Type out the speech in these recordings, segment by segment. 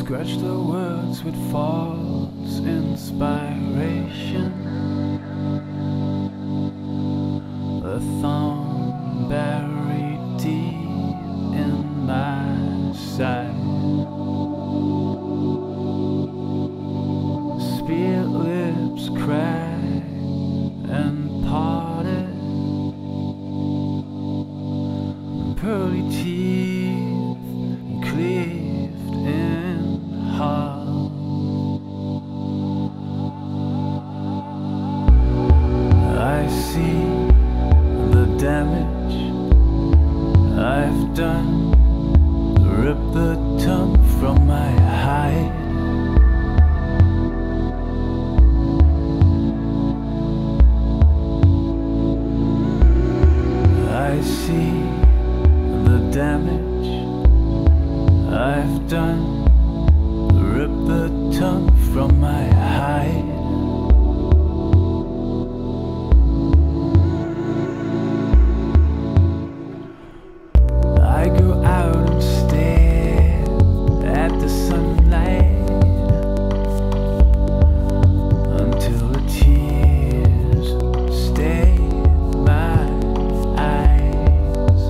Scratch the words with false inspiration. A thorn buried deep in my side. Spirit lips cracked and parted. Pearly teeth cleaved in half. I see the damage I've done. Rip the tongue from my hide. I see the damage I've done. Rip the tongue from my hide. I go out and stare at the sunlight until the tears stain my eyes.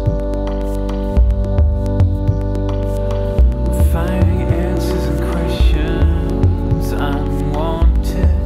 Finding answers and questions unwanted.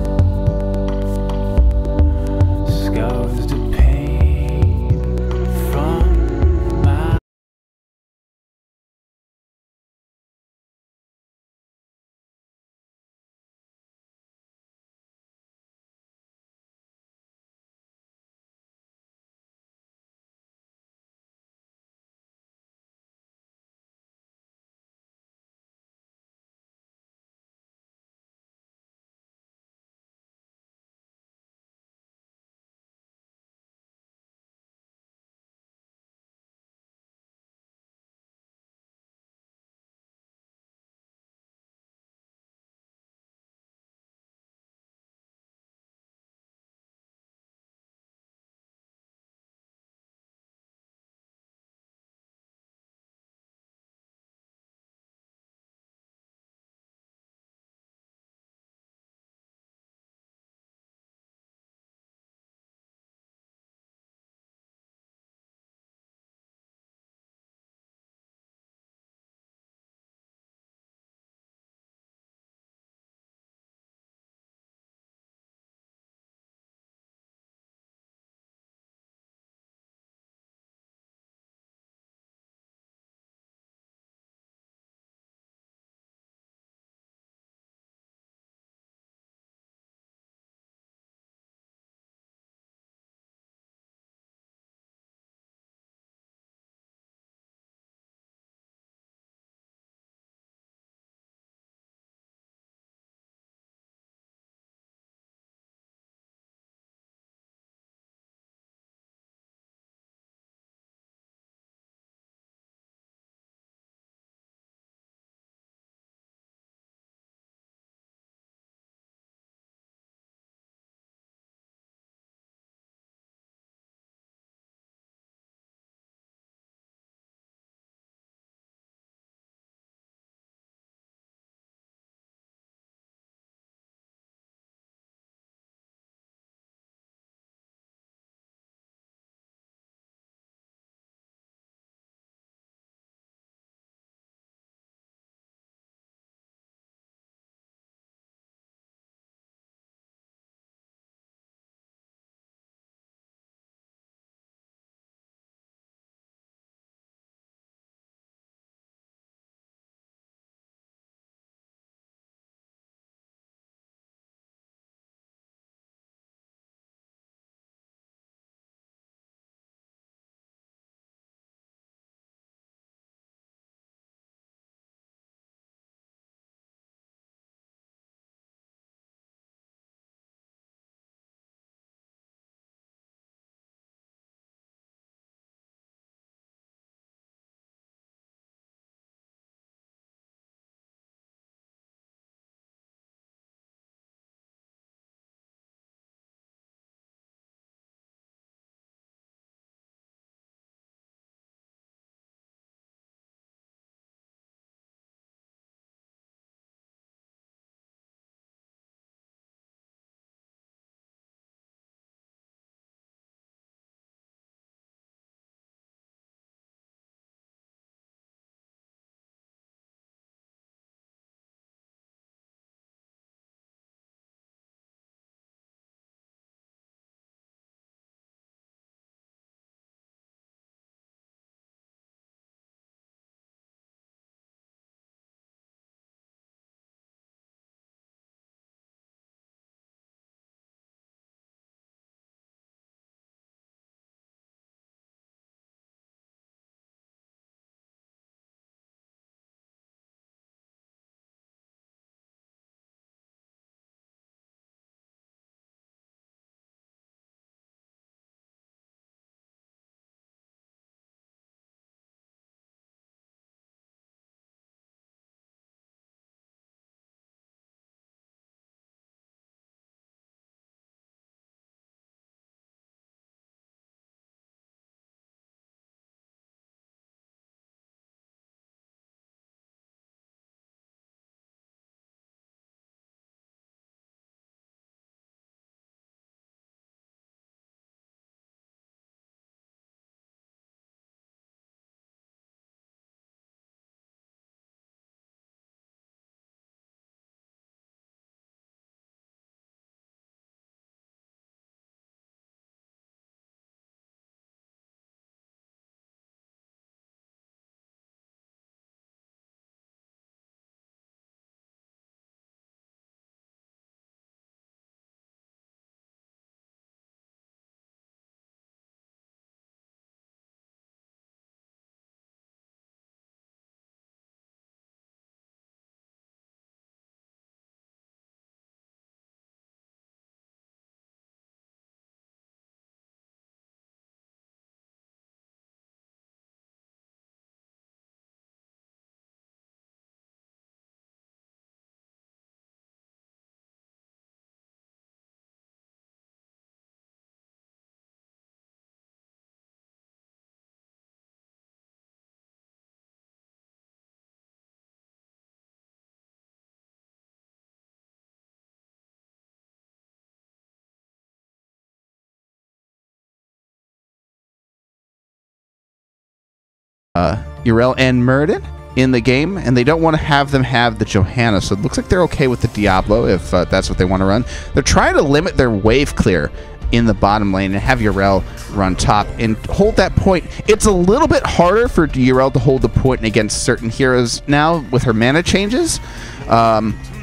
Yrel and Muradin in the game, and they don't want to have them have the Johanna, so it looks like they're okay with the Diablo if that's what they want to run. They're trying to limit their wave clear in the bottom lane and have Yrel run top and hold that point. It's a little bit harder for Yrel to hold the point against certain heroes now with her mana changes. Arthas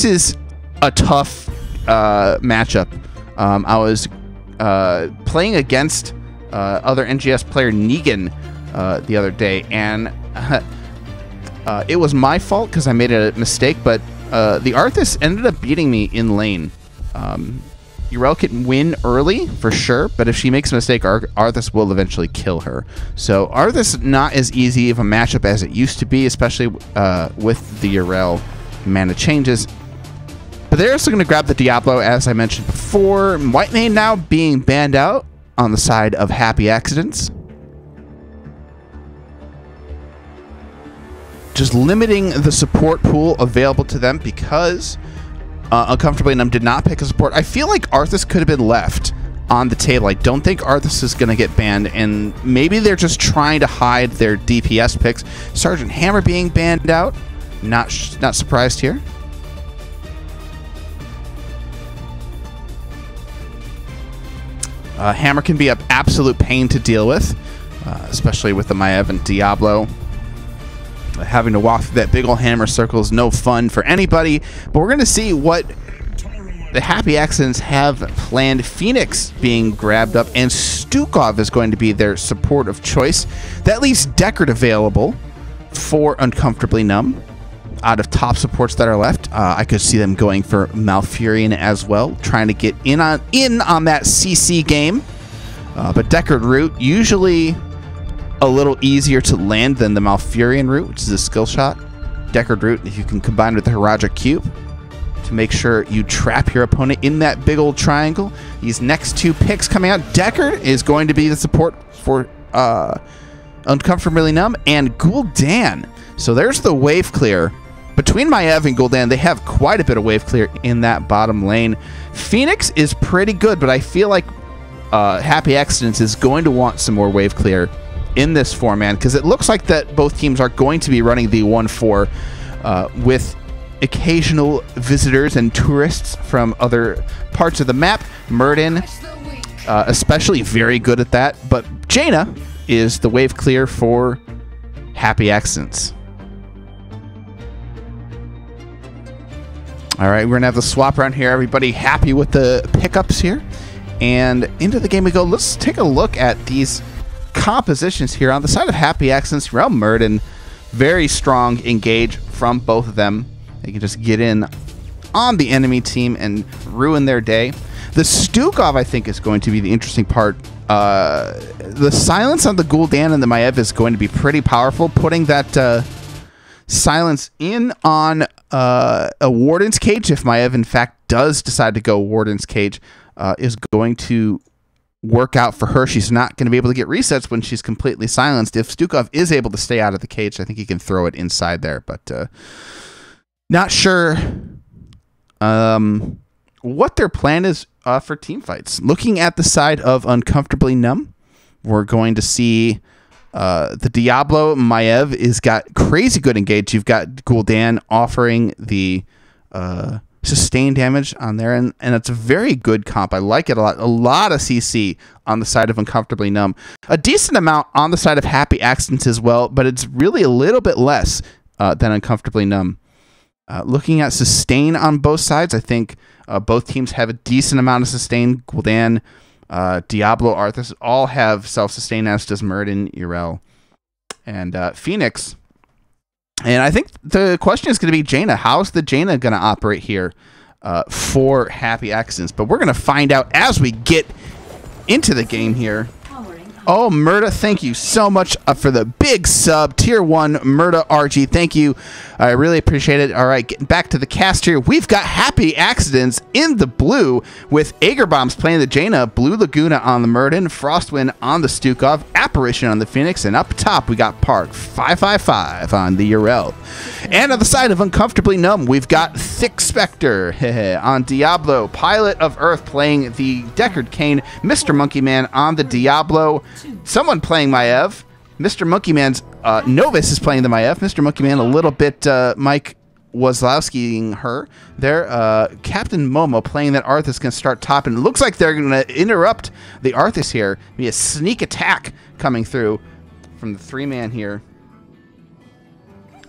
is a tough matchup. I was playing against other NGS player Negan the other day, and it was my fault because I made a mistake, but the Arthas ended up beating me in lane. Yrel can win early for sure, but if she makes a mistake, Arthas will eventually kill her. So Arthas not as easy of a matchup as it used to be, especially with the Yrel mana changes. But they're also going to grab the Diablo, as I mentioned before. White Mane now being banned out on the side of Happy Accidents. Just limiting the support pool available to them because Uncomfortably Numb did not pick a support. I feel like Arthas could have been left on the table. I don't think Arthas is going to get banned, and maybe they're just trying to hide their DPS picks. Sergeant Hammer being banned out. Not surprised here. Hammer can be an absolute pain to deal with, especially with the Maiev and Diablo. Having to walk through that big old hammer circle is no fun for anybody, but we're going to see what the Happy Accidents have planned. Phoenix being grabbed up, and Stukov is going to be their support of choice. That leaves Deckard available for Uncomfortably Numb. Out of top supports that are left, I could see them going for Malfurion as well, trying to get in on that CC game. But Deckard route, usually a little easier to land than the Malfurion route, which is a skill shot. Deckard route, if you can combine with the Haragic Cube to make sure you trap your opponent in that big old triangle. These next two picks coming out, Deckard is going to be the support for Uncomfortably Numb, and Gul'dan. So there's the wave clear. Between Maiev and Gul'dan, they have quite a bit of wave clear in that bottom lane. Phoenix is pretty good, but I feel like Happy Accidents is going to want some more wave clear in this format, because it looks like that both teams are going to be running the 1-4 with occasional visitors and tourists from other parts of the map. Muradin especially very good at that, but Jaina is the wave clear for Happy Accidents. All right, we're going to have the swap around here. Everybody happy with the pickups here? And into the game we go. Let's take a look at these compositions here. On the side of Happy Accidents, Yrel Muradin, very strong engage from both of them. They can just get in on the enemy team and ruin their day. The Stukov, I think, is going to be the interesting part. The silence on the Gul'dan and the Maiev is going to be pretty powerful. Putting that silence in on a Warden's Cage, if Maiev in fact does decide to go Warden's Cage, is going to work out for her. She's not going to be able to get resets when she's completely silenced. If Stukov is able to stay out of the cage, I think he can throw it inside there, but not sure what their plan is for team fights. Looking at the side of Uncomfortably Numb, we're going to see the Diablo Maiev is got crazy good engage. You've got Gul'dan offering the sustained damage on there, and it's a very good comp. I like it a lot. A lot of CC on the side of Uncomfortably Numb. A decent amount on the side of Happy Accidents as well, but it's really a little bit less than Uncomfortably Numb. Looking at sustain on both sides, I think both teams have a decent amount of sustain. Gul'dan, Diablo, Arthas all have self-sustain, as does Muradin, Yrel, and Phoenix. And I think the question is going to be Jaina. How's the Jaina going to operate here for Happy Accidents? But we're going to find out as we get into the game here. Oh, Murda, thank you so much for the big sub. Tier 1, Murda RG, thank you. I really appreciate it. All right, getting back to the cast here. We've got Happy Accidents in the blue with Agerbombs playing the Jaina, Blue Laguna on the Muradin, Frostwind on the Stukov, Apparition on the Phoenix, and up top we got Park 555 on the Yrel. And on the side of Uncomfortably Numb, we've got Thick Spectre on Diablo, Pilot of Earth playing the Deckard Cain, Mr. Monkey Man on the Diablo, someone playing Maiev, Mr. Monkey Man's Novus is playing the Maiev. Mr. Monkey Man a little bit Mike Wazlowskiing her. There, Captain Momo playing that Arthas going to start top, and it looks like they're going to interrupt the Arthas here. Be a sneak attack coming through from the 3-man here.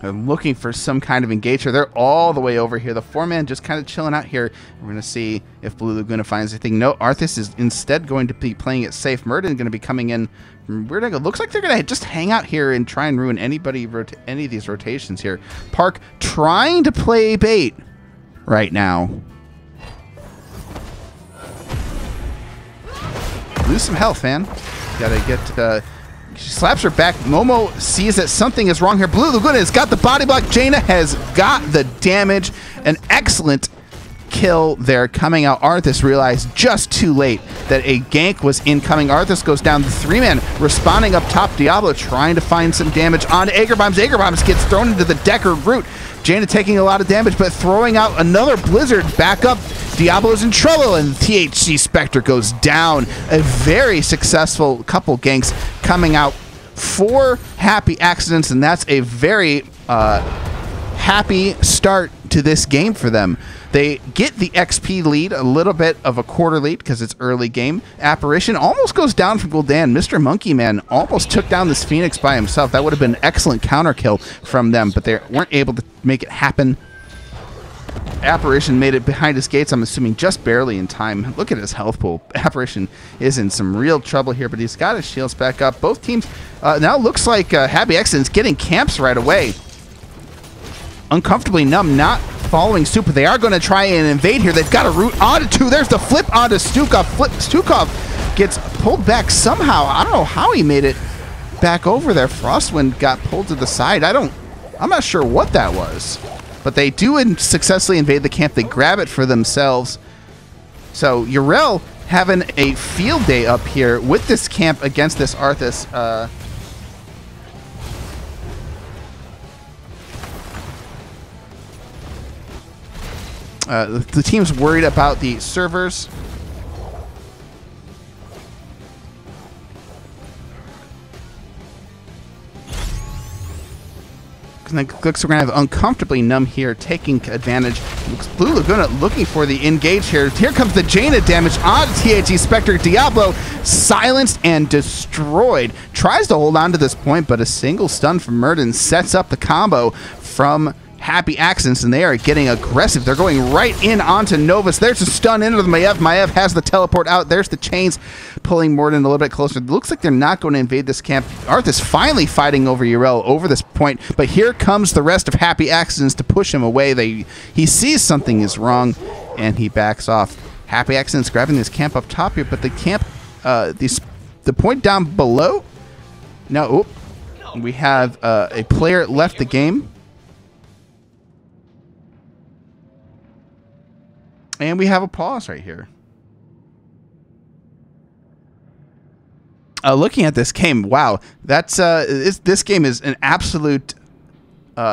I'm looking for some kind of engager. They're all the way over here. The 4-man just kind of chilling out here. We're going to see if Blue Laguna finds anything. No, Arthas is instead going to be playing it safe. Murden going to be coming in from Weird Angle. Looks like they're going to just hang out here and try and ruin any of these rotations here. Park trying to play bait right now. Lose some health, man. Got to get... She slaps her back. Momo sees that something is wrong here. Blue Laguna has got the body block. Jaina has got the damage. An excellent kill there coming out. Arthas realized just too late that a gank was incoming. Arthas goes down. The 3-man responding up top. Diablo trying to find some damage on Agerbombs. Agerbombs gets thrown into the Decker root. Jaina taking a lot of damage, but throwing out another Blizzard back up. Diablo's in trouble, and THC Spectre goes down. A very successful couple ganks coming out for Happy Accidents, and that's a very happy start to this game for them. They get the XP lead, a little bit of a quarter lead because it's early game. Apparition almost goes down from Gul'dan. Mr. Monkey Man almost took down this Phoenix by himself. That would have been an excellent counter kill from them, but they weren't able to make it happen. Apparition made it behind his gates, I'm assuming just barely in time. Look at his health pool. Apparition is in some real trouble here, but he's got his shields back up. Both teams now looks like Happy Accidents getting camps right away. Uncomfortably Numb not following suit, but they are going to try and invade here. They've got a route onto 2. There's the flip onto Stukov. Stukov gets pulled back somehow. I don't know how he made it back over there. Frostwind got pulled to the side. I'm not sure what that was. But they do successfully invade the camp. They grab it for themselves. So Yrel having a field day up here with this camp against this Arthas. The team's worried about the servers. Looks we're going to have Uncomfortably Numb here taking advantage. Looks Blue Laguna looking for the engage here. Here comes the Jaina damage on THC Spectre. Diablo silenced and destroyed. Tries to hold on to this point, but a single stun from Murden sets up the combo from Happy Accidents, and they are getting aggressive. They're going right in onto Novus. There's a stun into the Maiev. Maiev has the teleport out. There's the chains pulling Morden a little bit closer. It looks like they're not going to invade this camp. Arthas finally fighting over Yrel over this point, but here comes the rest of Happy Accidents to push him away. He sees something is wrong, and he backs off. Happy Accidents grabbing this camp up top here, but the camp, the point down below. No, we have a player left the game. And we have a pause right here. Looking at this game, wow, that's this game is an absolute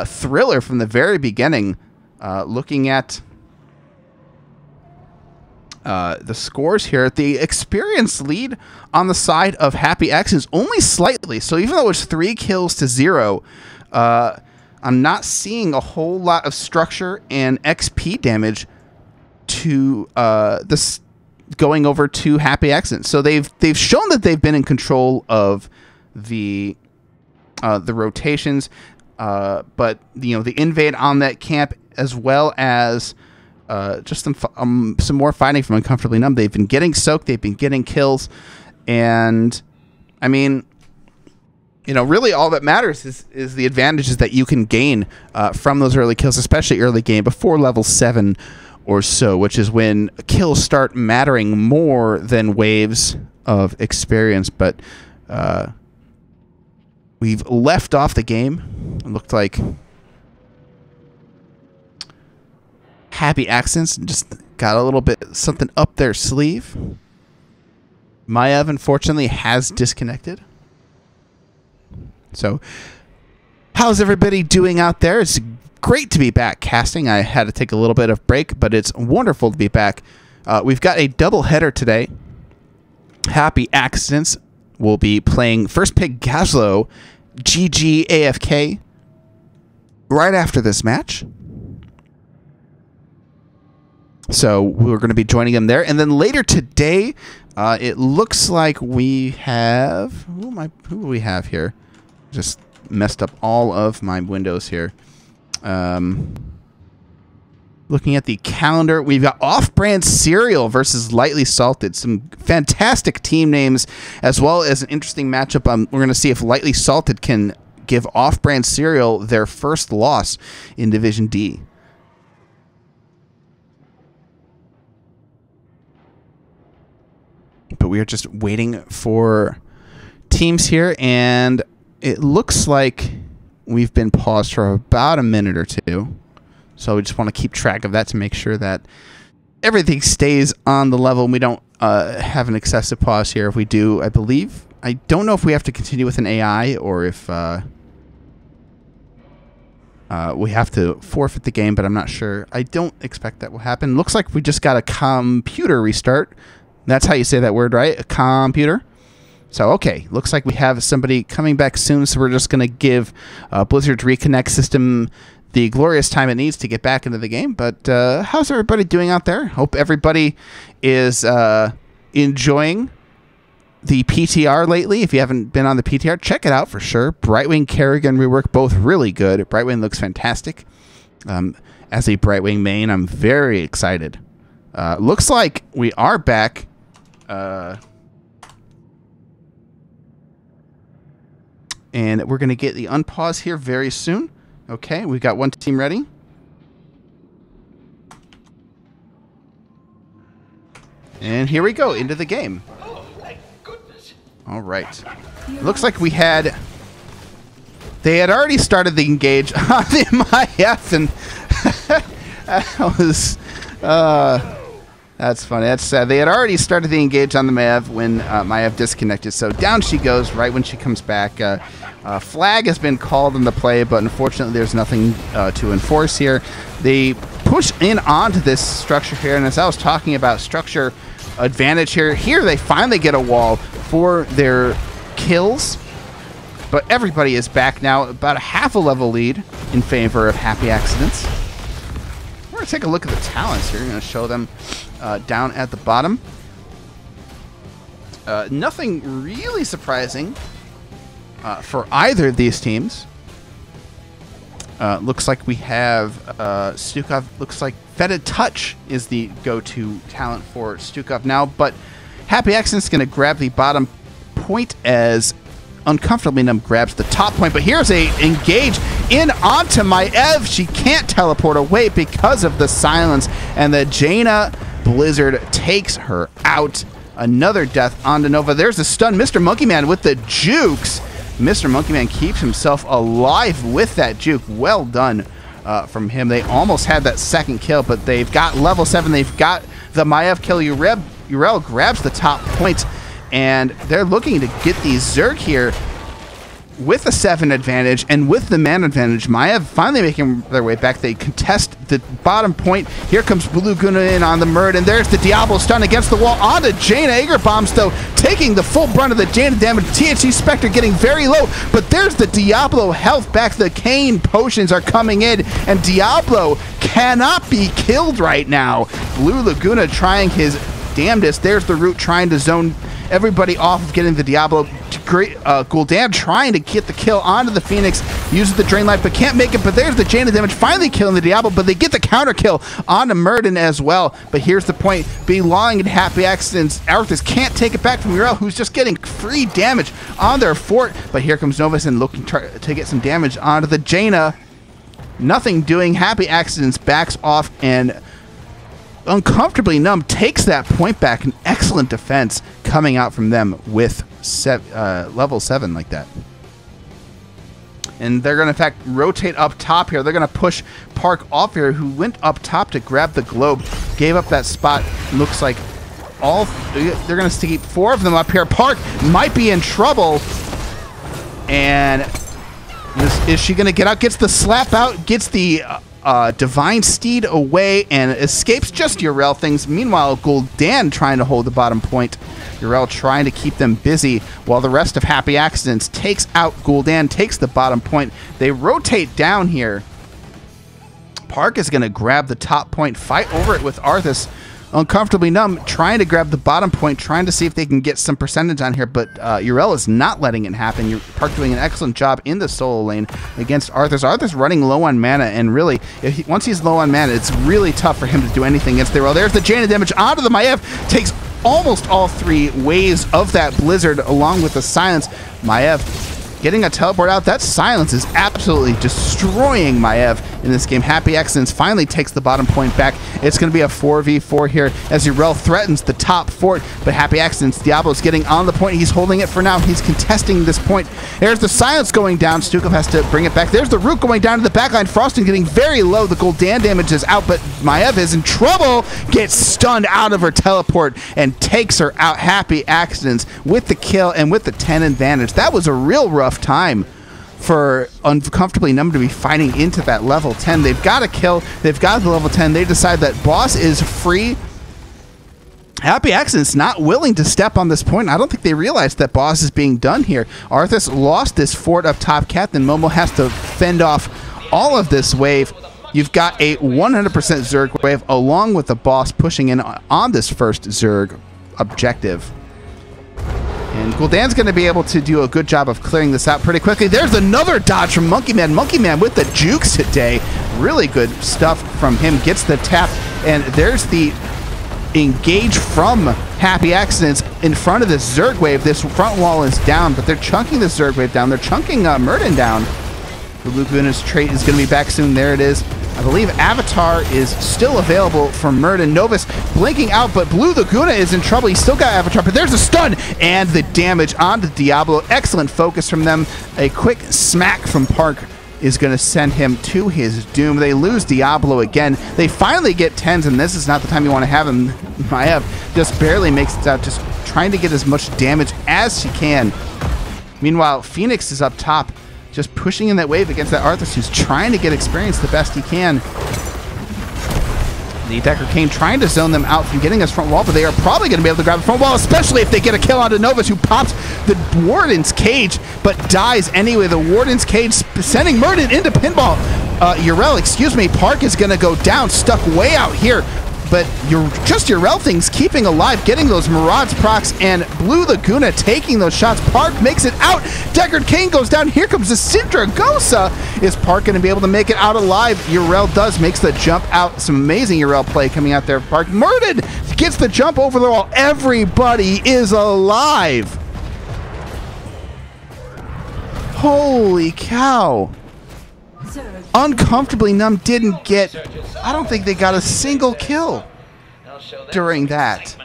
thriller from the very beginning. Looking at the scores here, the experience lead on the side of Happy X is only slightly. So even though it's 3 kills to 0, I'm not seeing a whole lot of structure and XP damage to this going over to Happy Accidents. So they've shown that they've been in control of the rotations, but the invade on that camp, as well as just some more fighting from Uncomfortably Numb. They've been getting soaked, they've been getting kills, and I mean, really all that matters is the advantages that you can gain from those early kills, especially early game before level 7 or so, which is when kills start mattering more than waves of experience. But we've left off the game. It looked like Happy Accidents just got a little bit something up their sleeve. Maiev, unfortunately, has disconnected. So how's everybody doing out there? It's great to be back casting. I had to take a little bit of break, but it's wonderful to be back. We've got a double header today. Happy Accidents will be playing first pick Gazlo, GG AFK, right after this match. So we're going to be joining him there. And then later today, it looks like we have... Who do we have here? Just messed up all of my windows here. Looking at the calendar, we've got Off-Brand Cereal versus Lightly Salted. Some fantastic team names, as well as an interesting matchup. We're going to see if Lightly Salted can give Off-Brand Cereal their first loss in Division D. But we are just waiting for teams here, and it looks like we've been paused for about a minute or two. So we just want to keep track of that to make sure that everything stays on the level and we don't have an excessive pause here. If we do, I believe, I don't know if we have to continue with an AI or if we have to forfeit the game, but I'm not sure. I don't expect that will happen. Looks like we just got a computer restart. That's how you say that word, right? A computer. So, okay. Looks like we have somebody coming back soon, so we're just going to give Blizzard's Reconnect system the glorious time it needs to get back into the game. But how's everybody doing out there? Hope everybody is enjoying the PTR lately. If you haven't been on the PTR, check it out for sure. Brightwing, Kerrigan rework, both really good. Brightwing looks fantastic. As a Brightwing main, I'm very excited. Looks like we are back. And we're going to get the unpause here very soon. Okay, we've got one team ready. And here we go, into the game. Oh, thank goodness. All right. Looks like we had... They had already started the engage on the MIF, and that was... that's funny. That's sad. They had already started the engage on the Maev when Maev disconnected. So down she goes right when she comes back. Flag has been called in the play, but unfortunately there's nothing to enforce here. They push in onto this structure here, and as I was talking about structure advantage here they finally get a wall for their kills. But everybody is back now, about a half a level lead in favor of Happy Accidents. We're going to take a look at the talents here. We're going to show them down at the bottom. Nothing really surprising for either of these teams. Looks like we have Stukov. Looks like Fetid Touch is the go-to talent for Stukov now, but Happy Accident's going to grab the bottom point as Uncomfortably Numb grabs the top point. But here's a engage in onto Maev. She can't teleport away because of the silence, and the Jaina Blizzard takes her out. Another death onto Nova. There's a stun. Mr. Monkey Man with the jukes. Mr. Monkey Man keeps himself alive with that juke. Well done from him. They almost had that second kill, but they've got level 7. They've got the Maev kill. Urel grabs the top point, and they're looking to get the Zerg here with a 7 advantage and with the man advantage. Maev finally making their way back. They contest the bottom point. Here comes Blue Laguna in on the Murd, and there's the Diablo stun against the wall onto Jaina. Aegir bombs, though, taking the full brunt of the Jaina damage. THC Spectre getting very low, but there's the Diablo health back. The Kane potions are coming in, and Diablo cannot be killed right now. Blue Laguna trying his damnedest. There's the Root trying to zone everybody off of getting the Diablo. Great, Gul'dan trying to get the kill onto the Phoenix, uses the Drain Light, but can't make it. But there's the Jaina damage, finally killing the Diablo, but they get the counter kill onto Murden as well. But here's the point, belonging in Happy Accidents, Arthas can't take it back from Urel, who's just getting free damage on their fort. But here comes Novus and looking to get some damage onto the Jaina. Nothing doing. Happy Accidents backs off, and Uncomfortably Numb takes that point back. An excellent defense coming out from them with level 7 like that. And they're going to, in fact, rotate up top here. They're going to push Park off here, who went up top to grab the globe, gave up that spot. Looks like they're going to keep 4 of them up here. Park might be in trouble. And is she going to get out? Gets the slap out, gets the Divine Steed away and escapes just Urel things. Meanwhile, Gul'dan trying to hold the bottom point. Urel trying to keep them busy while the rest of Happy Accidents takes out Gul'dan, takes the bottom point. They rotate down here. Park is going to grab the top point, fight over it with Arthas. Uncomfortably Numb trying to grab the bottom point, trying to see if they can get some percentage on here, but Urel is not letting it happen. Park doing an excellent job in the solo lane against Arthas. Arthas running low on mana, and really, once he's low on mana, it's really tough for him to do anything against the Urel. There's the chain of damage onto the Maiev, takes almost all 3 waves of that Blizzard along with the silence. Maiev getting a teleport out. That silence is absolutely destroying Maiev in this game. Happy Accidents finally takes the bottom point back. It's going to be a 4v4 here as Urel threatens the top fort, but Happy Accidents, Diablo's getting on the point. He's holding it for now. He's contesting this point. There's the silence going down. Stukov has to bring it back. There's the root going down to the backline. Frosting getting very low. The Gul'dan damage is out, but Maiev is in trouble. Gets stunned out of her teleport and takes her out. Happy Accidents with the kill and with the 10 advantage. That was a real rough time for Uncomfortably Numb to be fighting into that level 10. They've got a kill. They've got the level 10. They decide that boss is free. Happy Accidents not willing to step on this point. I don't think they realize that boss is being done here. Arthas lost this fort up top. Captain Momo has to fend off all of this wave. You've got a 100% Zerg wave along with the boss pushing in on this first Zerg objective. And Gul'dan's going to be able to do a good job of clearing this out pretty quickly. There's another dodge from Monkey Man. Monkey Man with the jukes today. Really good stuff from him. Gets the tap. And there's the engage from Happy Accidents in front of this Zerg wave. This front wall is down, but they're chunking the Zerg wave down. They're chunking Murden down. The Luguna's trait is going to be back soon. There it is. I believe Avatar is still available for Murden. Novus blinking out, but Blue Laguna is in trouble. He's still got Avatar, but there's a stun and the damage onto Diablo. Excellent focus from them. A quick smack from Park is going to send him to his doom. They lose Diablo again. They finally get 10s, and this is not the time you want to have him. Maiev just barely makes it out, just trying to get as much damage as she can. Meanwhile, Phoenix is up top, just pushing in that wave against that Arthas, who's trying to get experience the best he can. The Decker Kane trying to zone them out from getting his front wall, but they are probably going to be able to grab the front wall, especially if they get a kill onto Novus, who pops the Warden's Cage, but dies anyway. The Warden's Cage sending Murden into pinball. Urel, excuse me, Park is going to go down, stuck way out here. But Urel things keeping alive, getting those Maraud's procs, and Blue Laguna taking those shots. Park makes it out. Deckard Kane goes down. Here comes the Sindragosa. Is Park going to be able to make it out alive? Urel does, makes the jump out. Some amazing Urel play coming out there. Park murdered, gets the jump over the wall. Everybody is alive. Holy cow. Uncomfortably Numb didn't get, I don't think they got a single kill during that.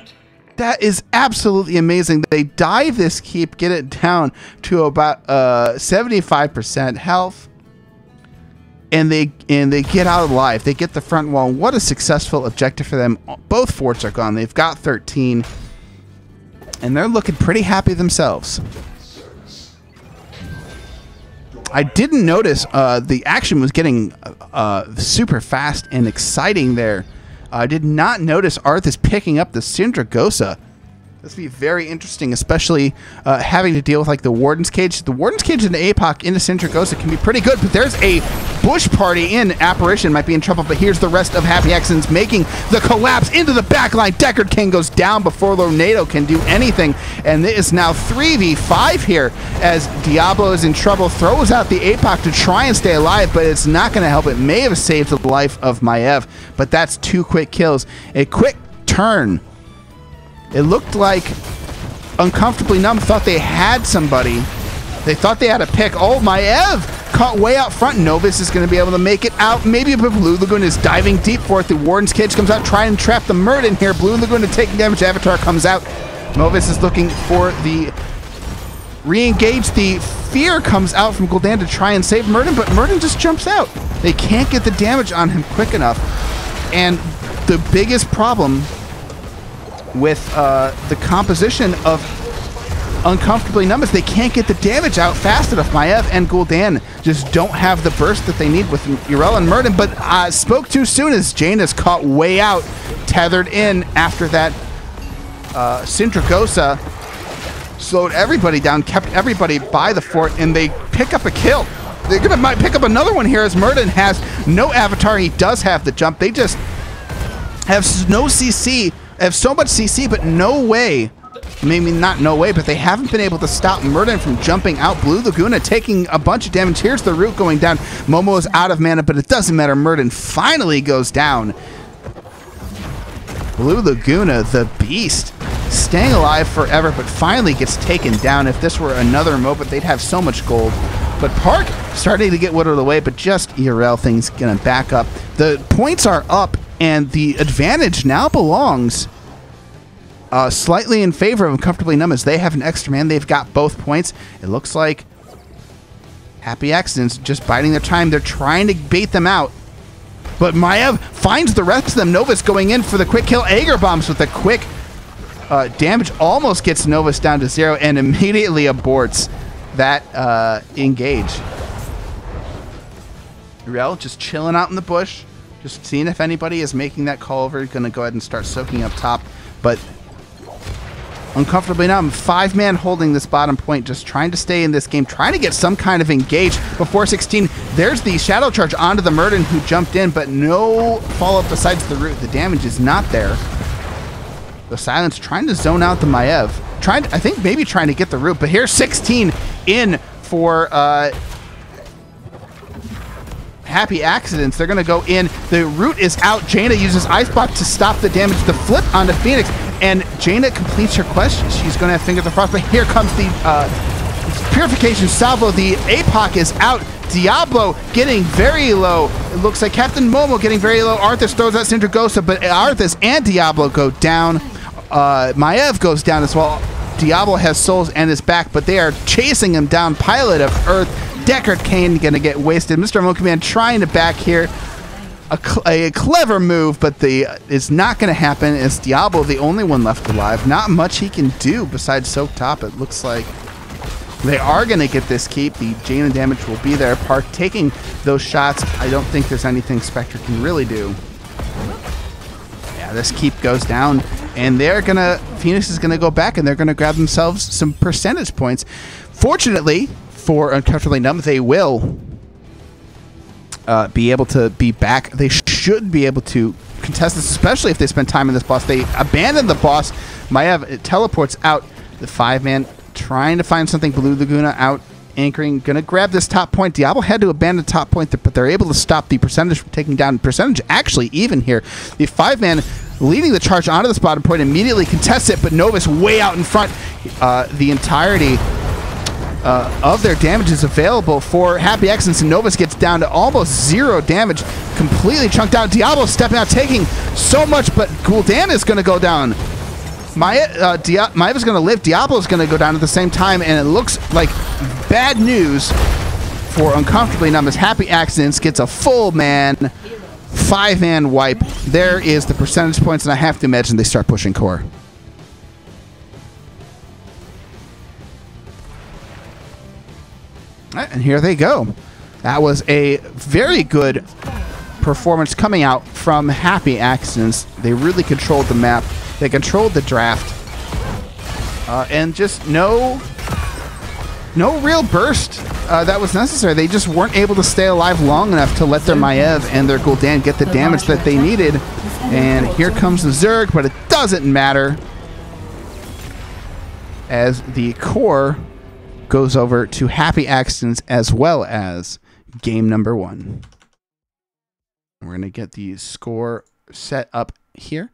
That is absolutely amazing. They dive this keep, get it down to about 75% health, and they get out alive. They get the front wall. What a successful objective for them. Both forts are gone. They've got 13, and they're looking pretty happy themselves. I didn't notice the action was getting super fast and exciting there. I did not notice Arthas picking up the Sindragosa. This will be very interesting, especially having to deal with like the Warden's Cage. The Warden's Cage and the APOC into Sindragosa can be pretty good, but there's a Bush party in Apparition, might be in trouble, but here's the rest of Happy Accidents making the collapse into the backline. Deckard King goes down before Lornado can do anything, and it is now 3v5 here as Diablo is in trouble, throws out the APOC to try and stay alive, but it's not going to help. It may have saved the life of Maiev, but that's 2 quick kills. A quick turn. It looked like Uncomfortably Numb thought they had somebody. They thought they had a pick. Oh, Maiev caught way out front. Novus is going to be able to make it out. Maybe Blue Lagoon is diving deep for it. The Warden's Cage comes out, trying to trap the Murden here. Blue Lagoon taking damage. Avatar comes out. Novus is looking for the re-engage. The Fear comes out from Gul'dan to try and save Murden, but Murden just jumps out. They can't get the damage on him quick enough. And the biggest problem with the composition of Uncomfortably Numb as they can't get the damage out fast enough. Maiev and Gul'dan just don't have the burst that they need with Yrel and Murden, but spoke too soon as Jaina's caught way out, tethered in after that. Sindragosa slowed everybody down, kept everybody by the fort, and they pick up a kill. They're gonna might pick up another one here as Murden has no avatar. He does have the jump. They just have no CC, have so much CC, but no way. Maybe not no way, but they haven't been able to stop Murden from jumping out. Blue Laguna taking a bunch of damage. Here's the root going down. Momo is out of mana, but it doesn't matter. Murden finally goes down. Blue Laguna, the beast, staying alive forever, but finally gets taken down. If this were another moment, they'd have so much gold. But Park starting to get whittled away, but just Yrel things gonna back up. The points are up, and the advantage now belongs slightly in favor of Uncomfortably Numb as they have an extra man. They've got both points. It looks like Happy Accidents just biding their time. They're trying to bait them out. But Maiev finds the rest of them. Novus going in for the quick kill. Aegir bombs with a quick damage. Almost gets Novus down to 0 and immediately aborts that engage. Yrel just chilling out in the bush. Just seeing if anybody is making that call over. Gonna go ahead and start soaking up top. But Uncomfortably Numb, 5-man holding this bottom point, just trying to stay in this game, trying to get some kind of engage before 16. There's the shadow charge onto the Murden who jumped in, but no follow-up besides the root. The damage is not there. The Silence trying to zone out the Maiev. I think maybe trying to get the root, but here's 16 in for Happy Accidents. They're going to go in. The root is out. Jaina uses Ice Block to stop the damage. The flip onto Phoenix, and Jaina completes her quest. She's going to have Fingers of Frost, but here comes the Purification Salvo. The APOC is out. Diablo getting very low. It looks like Captain Momo getting very low. Arthas throws out Sindragosa, but Arthas and Diablo go down. Maiev goes down as well. Diablo has souls and is back, but they are chasing him down. Pilot of Earth. Deckard Cain gonna get wasted. Mr. Monkey Man trying to back here. A clever move, but it's not gonna happen as Diablo, the only one left alive. Not much he can do besides soak top. It looks like they are gonna get this keep. The Jaina damage will be there. Park taking those shots. I don't think there's anything Spectre can really do. Yeah, this keep goes down, and Phoenix is gonna go back, and they're gonna grab themselves some percentage points. Fortunately for Uncomfortably Numb, they will be able to be back. They should be able to contest this, especially if they spend time in this boss. They abandon the boss. Maiev teleports out. The 5-man trying to find something. Blue Laguna out anchoring. Gonna grab this top point. Diablo had to abandon top point, but they're able to stop the percentage from taking down. Percentage actually even here. The 5-man leading the charge onto this bottom point immediately contests it, but Novus way out in front. The entirety of their damage is available for Happy Accidents, and Novus gets down to almost 0 damage, completely chunked out. Diablo stepping out, taking so much, but Gul'dan is going to go down. Maiev is going to live. Diablo is going to go down at the same time, and it looks like bad news for Uncomfortably Numb as Happy Accidents gets a full man 5-man wipe. There is the percentage points, and I have to imagine they start pushing core. And here they go. That was a very good performance coming out from Happy Accidents. They really controlled the map. They controlled the draft. And just no real burst that was necessary. They just weren't able to stay alive long enough to let their Maiev and their Gul'dan get the damage that they needed. And here comes the Zerg, but it doesn't matter, as the core goes over to Happy Accidents as well as game number 1. We're going to get the score set up here.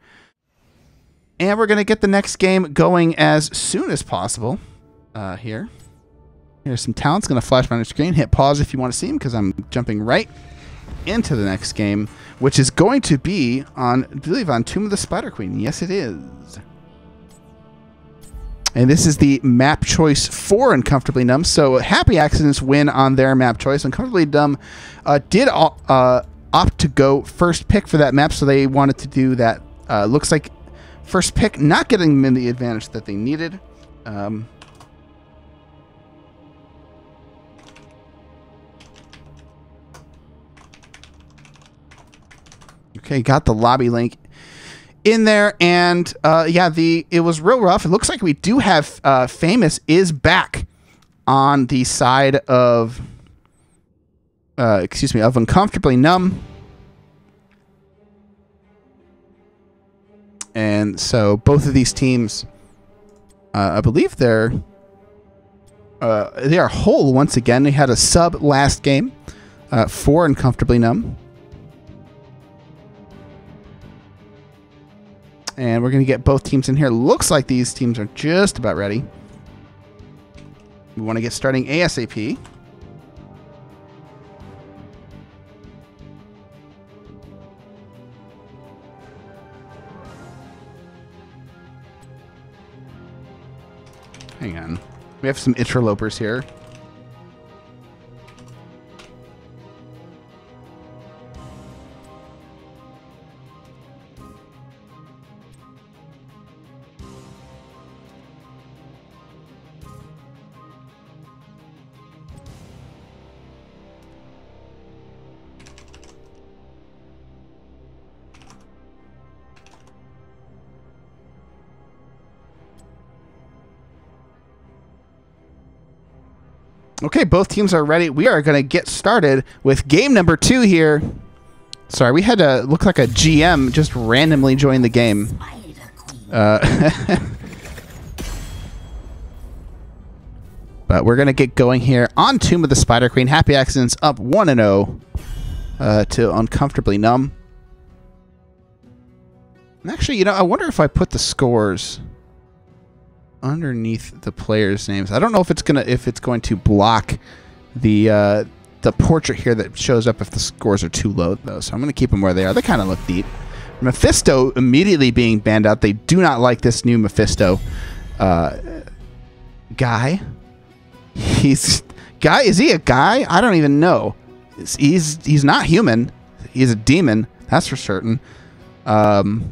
And we're going to get the next game going as soon as possible. Here's some talents going to flash on the screen. Hit pause if you want to see them, because I'm jumping right into the next game, which is going to be on, I believe, on Tomb of the Spider Queen. Yes, it is. And this is the map choice for Uncomfortably Numb. So Happy Accidents win on their map choice. Uncomfortably Numb did opt to go first pick for that map, so they wanted to do that. Looks like first pick not getting them the advantage that they needed. Okay, got the lobby link in there, and yeah, it was real rough. It looks like we do have Famous is back on the side of of Uncomfortably Numb. And so both of these teams, I believe they are whole once again. They had a sub last game for Uncomfortably Numb. And we're going to get both teams in here. Looks like these teams are just about ready. We want to get starting ASAP. Hang on. We have some interlopers here. Okay, both teams are ready. We are going to get started with game number 2 here. Sorry, we had to look like a GM just randomly join the game. But we're going to get going here on Tomb of the Spider Queen. Happy Accidents up 1-0 to Uncomfortably Numb. And actually, you know, I wonder if I put the scores underneath the players' names. I don't know if it's going to block the portrait here that shows up if the scores are too low, though. So I'm going to keep them where they are. They kind of look neat. Mephisto immediately being banned out. They do not like this new Mephisto guy. Is he a guy? I don't even know. He's not human. He's a demon. That's for certain. Like,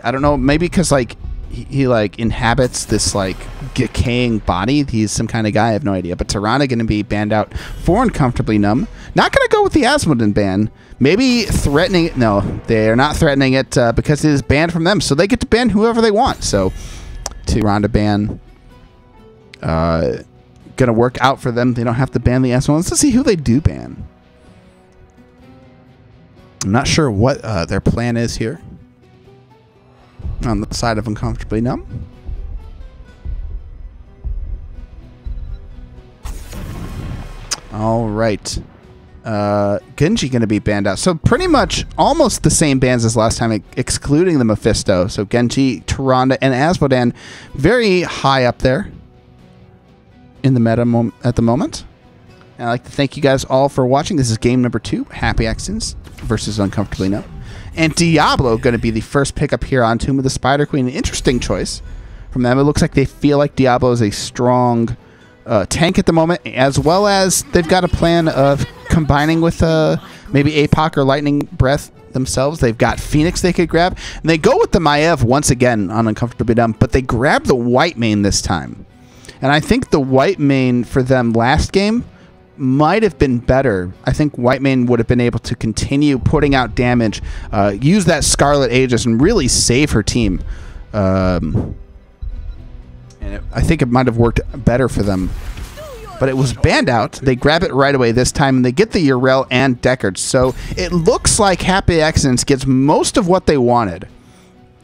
I don't know. Maybe because like he like inhabits this like decaying body. He's some kind of guy. I have no idea. But Tirana going to be banned out for Uncomfortably Numb. Not going to go with the Asmodee ban. Maybe threatening it. No, they're not threatening it because it is banned from them. So they get to ban whoever they want. So Tirana ban. Going to work out for them. They don't have to ban the Asmodee. Let's see who they do ban. I'm not sure what their plan is here. On the side of Uncomfortably Numb. All right. Genji going to be banned out. So pretty much almost the same bans as last time, excluding the Mephisto. So Genji, Tyrande, and Asmodee very high up there in the meta at the moment. And I'd like to thank you guys all for watching. This is game number 2, Happy Accidents versus Uncomfortably Numb. And Diablo going to be the first pickup here on Tomb of the Spider Queen. An interesting choice from them. It looks like they feel like Diablo is a strong tank at the moment, as well as they've got a plan of combining with maybe APOC or Lightning Breath themselves. They've got Phoenix they could grab. And they go with the Maiev once again on Uncomfortably Numb, but they grab the white main this time. And I think the white main for them last game might have been better. I think Whitemane would have been able to continue putting out damage, use that Scarlet Aegis, and really save her team. And I think it might have worked better for them. But it was banned out. They grab it right away this time, and they get the Yrel and Deckard. So it looks like Happy Accidents gets most of what they wanted.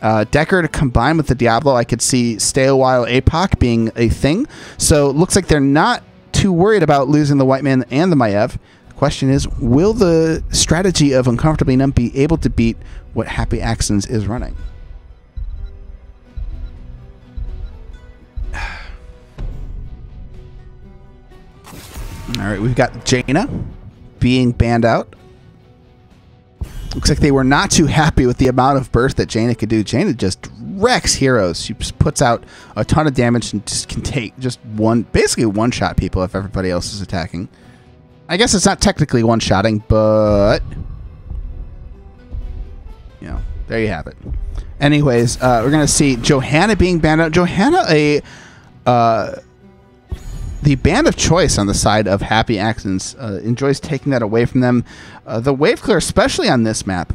Deckard combined with the Diablo, I could see Stay a While APOC being a thing. So it looks like they're not too worried about losing the White Man and the Maiev. The question is, will the strategy of Uncomfortably Numb be able to beat what Happy Accidents is running? All right, we've got Jaina being banned out. Looks like they were not too happy with the amount of burst that Jaina could do. Jaina just wrecks heroes. She just puts out a ton of damage and just can take just basically one-shot people if everybody else is attacking. I guess it's not technically one-shotting, but you know, there you have it. Anyways, we're gonna see Johanna being banned out. Johanna, the band of choice on the side of Happy Accidents enjoys taking that away from them. The wave clear, especially on this map,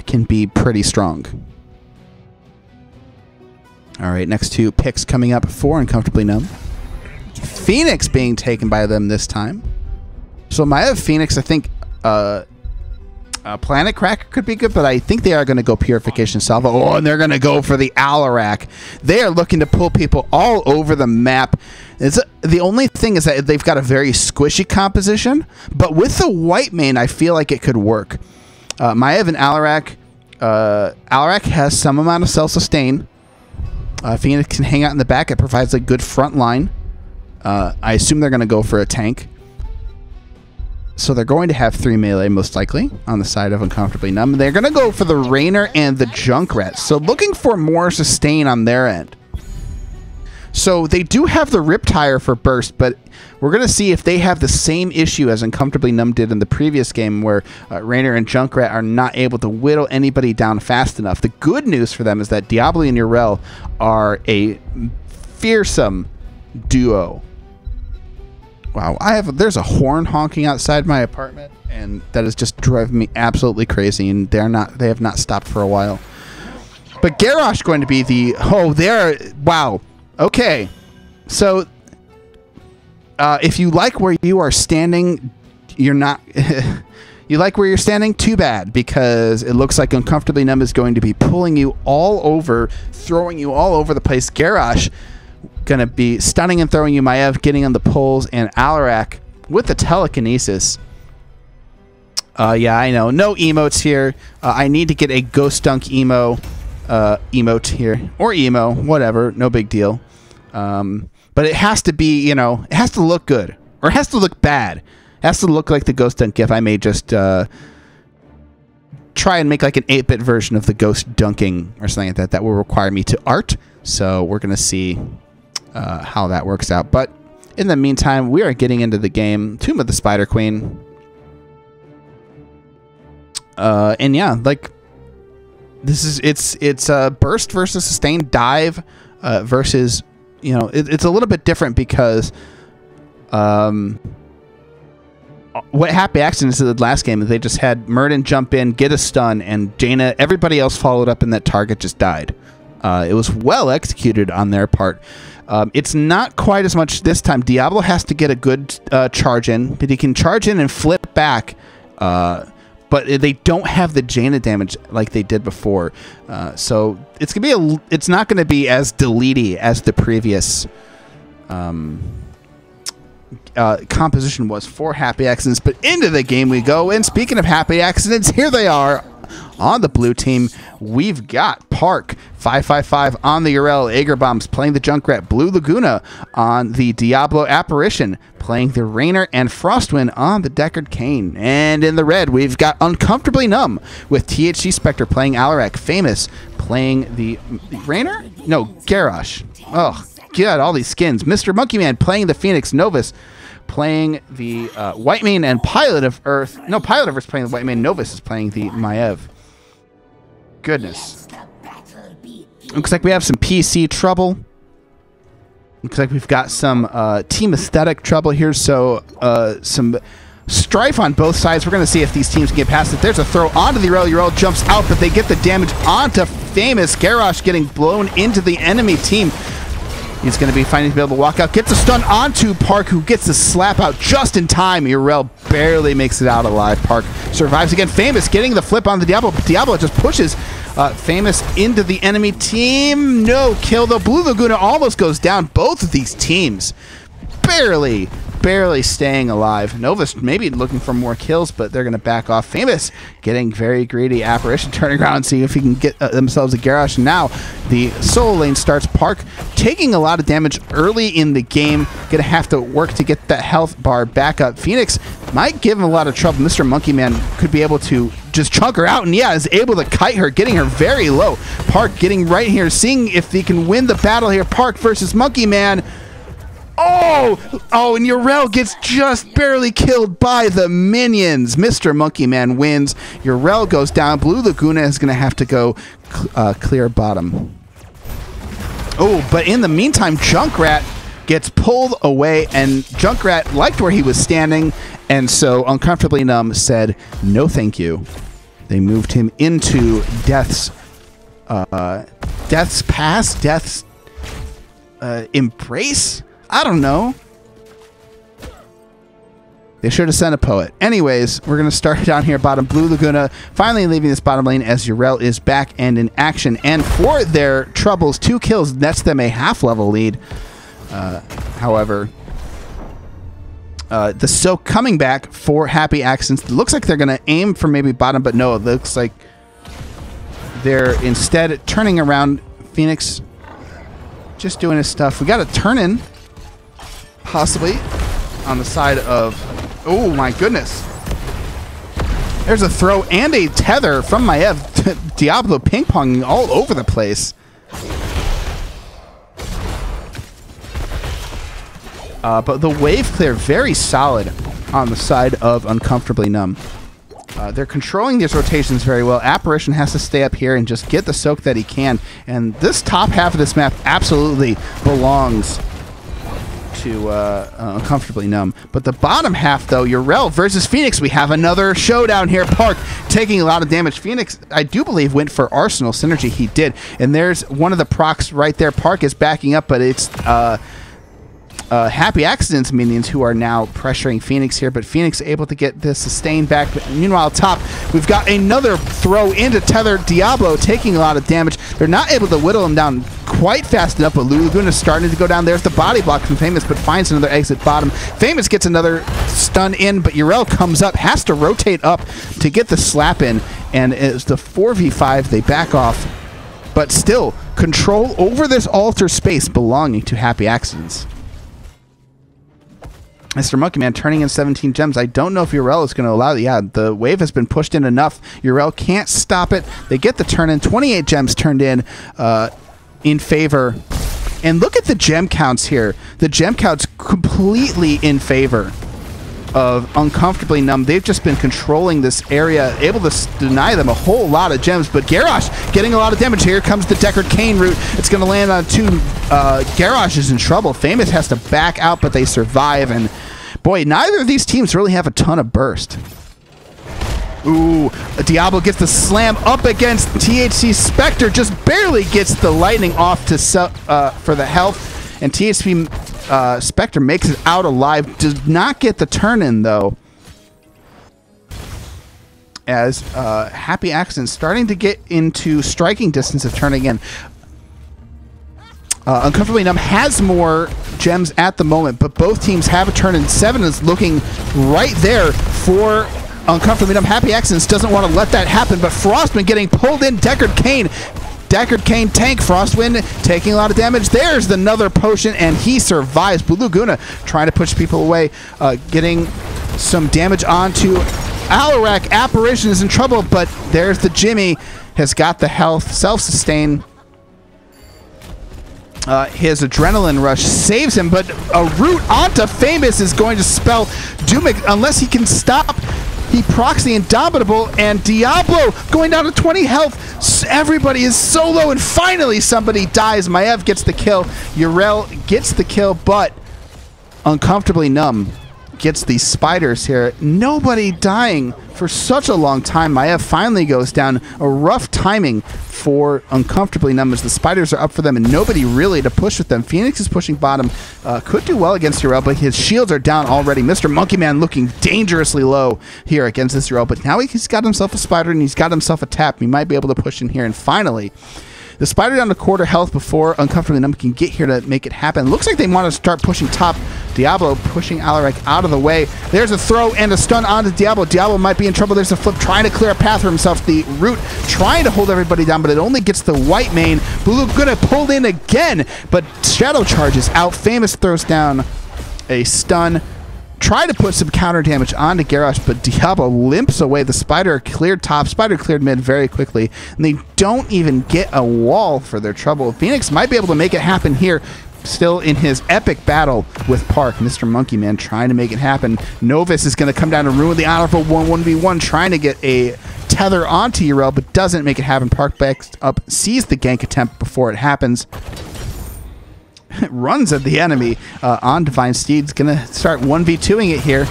can be pretty strong. All right, next two picks coming up for Uncomfortably Numb. Phoenix being taken by them this time. So Maiev Phoenix, I think Planet Cracker could be good, but I think they are going to go Purification Salvo. Oh, and they're going to go for the Alarak. They are looking to pull people all over the map. The only thing is that they've got a very squishy composition, but with the white main, I feel like it could work. Maiev and Alarak. Alarak has some amount of self-sustain. Phoenix can hang out in the back. It provides a good front line. I assume they're going to go for a tank. So they're going to have 3 melee, most likely, on the side of Uncomfortably Numb. They're going to go for the Rainer and the Junkrat. So looking for more sustain on their end. So they do have the Riptire for burst, but we're going to see if they have the same issue as Uncomfortably Numb did in the previous game, where Rainer and Junkrat are not able to whittle anybody down fast enough. The good news for them is that Diablo and Urel are a fearsome duo. Wow, there's a horn honking outside my apartment, and that is just driving me absolutely crazy, and they have not stopped for a while. But Garrosh going to be wow. Okay. So if you like where you are standing, you're not you like where you're standing, too bad, because it looks like Uncomfortably Numb is going to be pulling you all over, throwing you all over the place. Garrosh going to be stunning and throwing you. Maiev getting on the pulls, and Alarak with the telekinesis. Yeah, I know. No emotes here. I need to get a Ghost Dunk emote here. Or emo, whatever. No big deal. But it has to be, it has to look good. Or it has to look bad. It has to look like the Ghost Dunk gif. I may just try and make like an 8-bit version of the Ghost Dunking or something like that. That will require me to art. So we're going to see how that works out. But in the meantime, we are getting into the game. Tomb of the Spider Queen. And yeah, like it's burst versus sustained, dive versus, it's a little bit different because what Happy Accidents did last game is they just had Murden jump in, get a stun, and Jaina, everybody else followed up, and that target just died. It was well executed on their part. It's not quite as much this time. Diablo has to get a good charge in, but he can charge in and flip back. But they don't have the Jaina damage like they did before. So it's not gonna be as deletey as the previous composition was for Happy Accidents. But into the game we go. And speaking of Happy Accidents, here they are. On the blue team, we've got Park 555 on the Urel, Aegir Bombs playing the Junkrat, Blue Laguna on the Diablo Apparition, playing the Rainer, and Frostwind on the Deckard Cain. And in the red, we've got Uncomfortably Numb with THC Spectre playing Alarak, Famous playing the Rainer? No, Garrosh. Oh, God, all these skins. Mr. Monkey Man playing the Phoenix, Novus playing the White Mane, and Pilot of Earth. No, Pilot of Earth playing the White Mane. Novus is playing the Maiev. Goodness. Looks like we have some PC trouble. Looks like we've got some team aesthetic trouble here. So some strife on both sides. We're going to see if these teams can get past it. There's a throw onto the Urel. Urel jumps out, but they get the damage onto Famous. Garrosh getting blown into the enemy team. He's going to be finding to be able to walk out. Gets a stun onto Park, who gets the slap out just in time. Urel barely makes it out alive. Park survives again. Famous getting the flip on the Diablo. Diablo just pushes Famous into the enemy team. No kill, though. Blue Laguna almost goes down. Both of these teams barely staying alive. Novus maybe looking for more kills, but they're going to back off. Famous getting very greedy. Apparition turning around, seeing if he can get themselves a Garrosh. And now the solo lane starts. Park taking a lot of damage early in the game. Going to have to work to get that health bar back up. Phoenix might give him a lot of trouble. Mr. Monkey Man could be able to just chunk her out, and yeah, is able to kite her, getting her very low. Park getting right here, seeing if he can win the battle here. Park versus Monkey Man. Oh, and Urel gets just barely killed by the minions. Mr. Monkey Man wins. Urel goes down. Blue Laguna is going to have to go clear bottom. Oh, but in the meantime, Junkrat gets pulled away, and Junkrat liked where he was standing, and so Uncomfortably Numb said, no thank you. They moved him into Death's Pass, Death's Embrace? I don't know. They should have sent a poet. Anyways, we're going to start down here bottom. Blue Laguna finally leaving this bottom lane as Yrel is back and in action. And for their troubles, 2 kills nets them a half-level lead. However, the Soak coming back for Happy Accidents. It looks like they're going to aim for maybe bottom, but no, it looks like they're instead turning around. Phoenix just doing his stuff. We got a turn-in, possibly, on the side of... Oh, my goodness. There's a throw and a tether from Maev. Diablo ping-ponging all over the place. But the wave clear very solid on the side of Uncomfortably Numb. They're controlling these rotations very well. Apparition has to stay up here and just get the soak that he can. And this top half of this map absolutely belongs to Uncomfortably Numb. But the bottom half, though, Yrel versus Phoenix, we have another showdown here. Park taking a lot of damage. Phoenix, I do believe, went for Arsenal Synergy. He did. And there's one of the procs right there. Park is backing up, but it's... Happy Accidents minions who are now pressuring Phoenix here, but Phoenix able to get the sustain back. But meanwhile, top, we've got another throw into tether. Diablo taking a lot of damage. They're not able to whittle him down quite fast enough, but Laguna is starting to go down. There's the body block from Famous, but finds another exit bottom. Famous gets another stun in, but Yrel comes up, has to rotate up to get the slap in, and it's the 4v5. They back off, but still control over this altar space belonging to Happy Accidents. Mr. Monkey Man turning in 17 gems. I don't know if Yrel is going to allow it. Yeah, the wave has been pushed in enough. Yrel can't stop it. They get the turn in. 28 gems turned in favor. And look at the gem counts here. The gem counts completely in favor of Uncomfortably Numb. They've just been controlling this area, able to deny them a whole lot of gems. But Garrosh getting a lot of damage. Here comes the Deckard Cain route. It's going to land on 2. Garrosh is in trouble. Famous has to back out, but they survive. And boy, neither of these teams really have a ton of burst. Ooh, Diablo gets the slam up against THC Spectre. Just barely gets the lightning off to for the health. And THC Spectre makes it out alive. Does not get the turn in, though. As Happy Accidents starting to get into striking distance of turning in. Uncomfortably Numb has more gems at the moment, but both teams have a turn in. 7 is looking right there for Uncomfortably Numb. Happy Accidents doesn't want to let that happen, but Frostwind getting pulled in. Deckard Cain. Deckard Cain tank. Frostwind taking a lot of damage. There's another potion, and he survives. Blue Laguna trying to push people away, getting some damage onto Alarak. Apparition is in trouble, but there's the Jimmy. Has got the health. Self-sustain. His adrenaline rush saves him, but a route onto Famous is going to spell Doomik unless he can stop. He procs the Indomitable, and Diablo going down to 20 health. Everybody is so low, and finally somebody dies. Maev gets the kill. Yrel gets the kill, but Uncomfortably Numb gets these spiders here. Nobody dying for such a long time. Maev finally goes down. A rough timing for Uncomfortably Numb as the spiders are up for them and nobody really to push with them. Phoenix is pushing bottom. Could do well against Yrel, but his shields are down already. Mr. Monkey Man looking dangerously low here against this Yrel, but now he's got himself a spider and he's got himself a tap. He might be able to push in here, and finally the spider down to quarter health before Uncomfortably Numb can get here to make it happen. Looks like they want to start pushing top. Diablo pushing Alarak out of the way. There's a throw and a stun onto Diablo. Diablo might be in trouble. There's a flip trying to clear a path for himself. The root trying to hold everybody down, but it only gets the white mane. Blue Laguna pulled in again, but Shadow charges out. Famous throws down a stun. Try to put some counter damage onto Garrosh, but Diablo limps away. The spider cleared top, spider cleared mid very quickly, and they don't even get a wall for their trouble. Phoenix might be able to make it happen here, still in his epic battle with Park. Mr. Monkey Man trying to make it happen. Novus is going to come down to ruin the honor for 1v1, trying to get a tether onto Yrel, but doesn't make it happen. Park backs up, sees the gank attempt before it happens. runs at the enemy on Divine Steed's going to start 1v2ing it here.